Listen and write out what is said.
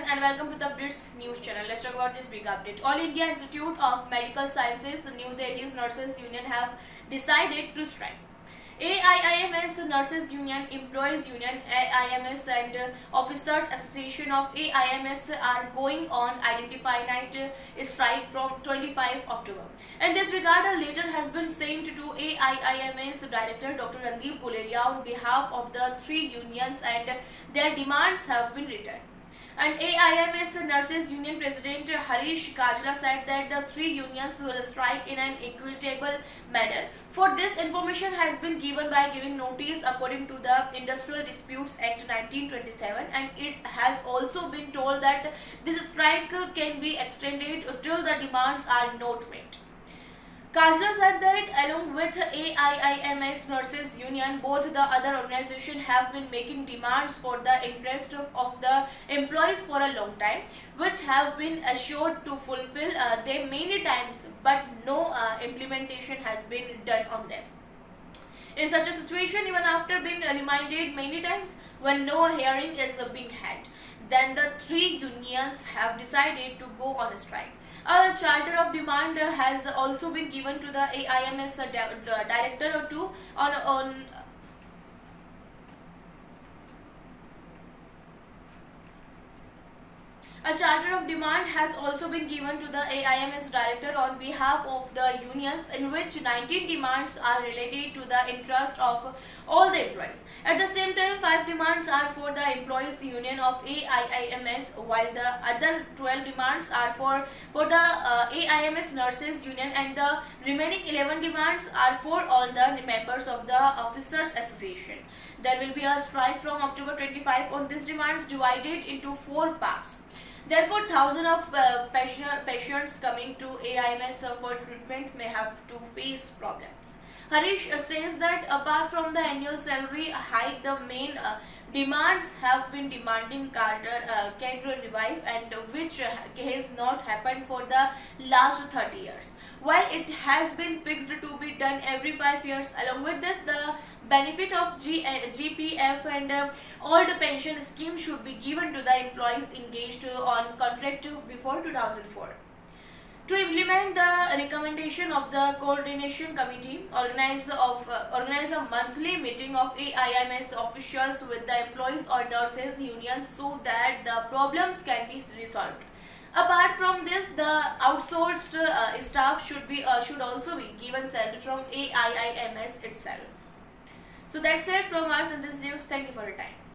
and welcome to the Blitz News channel. Let's talk about this big update. All India Institute of Medical Sciences, New Delhi's Nurses Union have decided to strike. AIIMS Nurses Union, Employees Union, AIMS and Officers Association of AIMS are going on Identify Night strike from 25 October. In this regard, a letter has been sent to AIIMS Director Dr. Randeep Guleria on behalf of the three unions, and their demands have been written. And AIMS Nurses Union President Harish Kajla said that the three unions will strike in an equitable manner. For this information has been given by giving notice according to the Industrial Disputes Act 1927, and it has also been told that this strike can be extended till the demands are not met. Kajla said that along with AIIMS Nurses Union, both the other organizations have been making demands for the interest of the employees for a long time, which have been assured to fulfill them many times, but no implementation has been done on them. In such a situation, even after being reminded many times, when no hearing is being had, then the three unions have decided to go on a strike. A charter of demand has also been given to the AIMS director to on A charter of demand has also been given to the AIMS director on behalf of the unions, in which 19 demands are related to the interest of all the employees. At the same time, 5 demands are for the employees union of AIIMS, while the other 12 demands are for the AIMS Nurses Union, and the remaining 11 demands are for all the members of the Officers Association. There will be a strike from October 25 on these demands, divided into 4 parts. Therefore, thousands of patients coming to AIMS for treatment may have to face problems. Harish says that apart from the annual salary hike, the main demands have been demanding cadre revive, and which has not happened for the last 30 years. While it has been fixed to be done every 5 years, along with this, the benefit of GPF and old pension scheme should be given to the employees engaged on contract before 2004. To implement the recommendation of the coordination committee, organize a monthly meeting of AIMS officials with the employees or nurses unions so that the problems can be resolved. Apart from this, the outsourced staff should also be given salary from AIIMS itself. So that's it from us in this news. Thank you for your time.